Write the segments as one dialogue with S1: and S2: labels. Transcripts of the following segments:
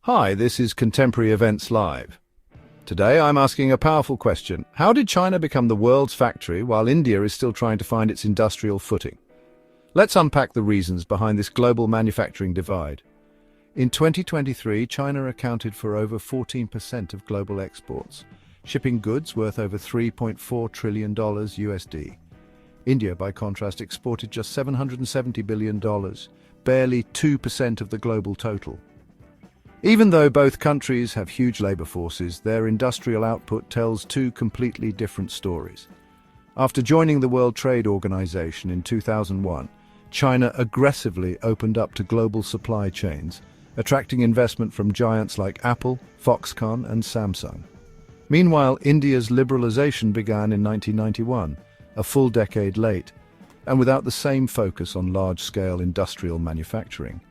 S1: Hi, this is Contemporary Events Live. Today I'm asking a powerful question. How did China become the world's factory while India is still trying to find its industrial footing? Let's unpack the reasons behind this global manufacturing divide. In 2023, China accounted for over 14% of global exports, shipping goods worth over $3.4 trillion USD. India, by contrast, exported just $770 billion, barely 2% of the global total. Even though both countries have huge labor forces, their industrial output tells two completely different stories. After joining the World Trade Organization in 2001, China aggressively opened up to global supply chains, attracting investment from giants like Apple, Foxconn, and Samsung. Meanwhile, India's liberalization began in 1991, a full decade late, and without the same focus on large-scale industrial manufacturing.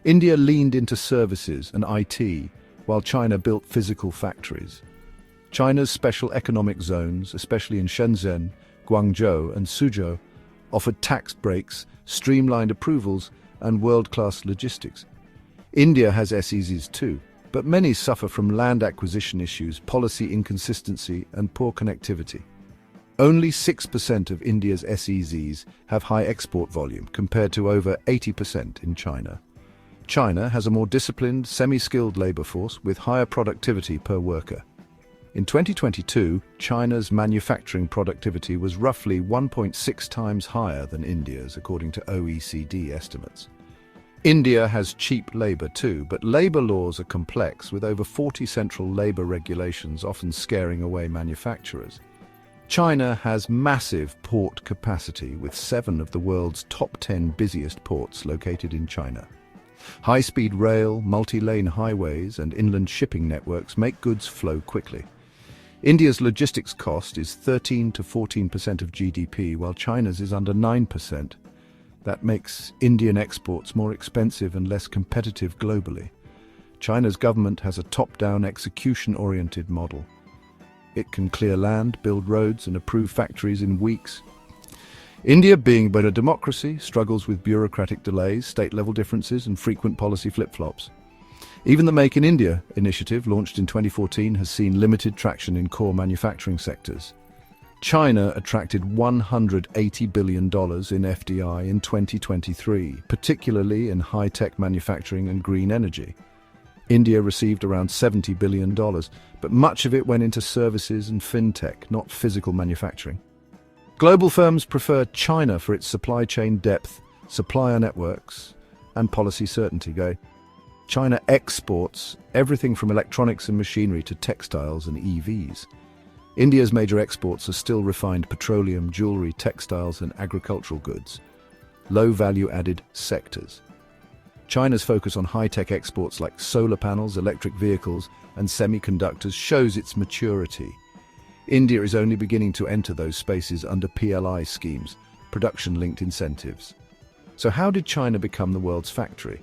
S1: India leaned into services and IT, while China built physical factories. China's special economic zones, especially in Shenzhen, Guangzhou, and Suzhou, offered tax breaks, streamlined approvals, and world-class logistics. India has SEZs too, but many suffer from land acquisition issues, policy inconsistency, and poor connectivity. Only 6% of India's SEZs have high export volume, compared to over 80% in China. China has a more disciplined, semi-skilled labor force with higher productivity per worker. In 2022, China's manufacturing productivity was roughly 1.6 times higher than India's, according to OECD estimates. India has cheap labor too, but labor laws are complex, with over 40 central labor regulations often scaring away manufacturers. China has massive port capacity, with 7 of the world's top 10 busiest ports located in China. High-speed rail, multi-lane highways, and inland shipping networks make goods flow quickly. India's logistics cost is 13 to 14% of GDP, while China's is under 9%. That makes Indian exports more expensive and less competitive globally. China's government has a top-down, execution-oriented model. It can clear land, build roads, and approve factories in weeks. India, being but a democracy, struggles with bureaucratic delays, state-level differences, and frequent policy flip-flops. Even the Make in India initiative, launched in 2014, has seen limited traction in core manufacturing sectors. China attracted $180 billion in FDI in 2023, particularly in high-tech manufacturing and green energy. India received around $70 billion, but much of it went into services and fintech, not physical manufacturing. Global firms prefer China for its supply chain depth, supplier networks, and policy certainty. China exports everything from electronics and machinery to textiles and EVs. India's major exports are still refined petroleum, jewelry, textiles, and agricultural goods, low value-added sectors. China's focus on high-tech exports like solar panels, electric vehicles, and semiconductors shows its maturity. India is only beginning to enter those spaces under PLI schemes, production-linked incentives. So how did China become the world's factory?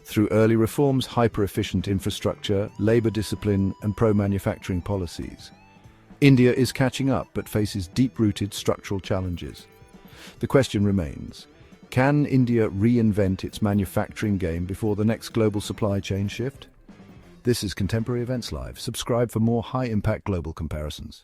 S1: Through early reforms, hyper-efficient infrastructure, labor discipline, and pro-manufacturing policies. India is catching up but faces deep-rooted structural challenges. The question remains, can India reinvent its manufacturing game before the next global supply chain shift? This is Contemporary Events Live. Subscribe for more high-impact global comparisons.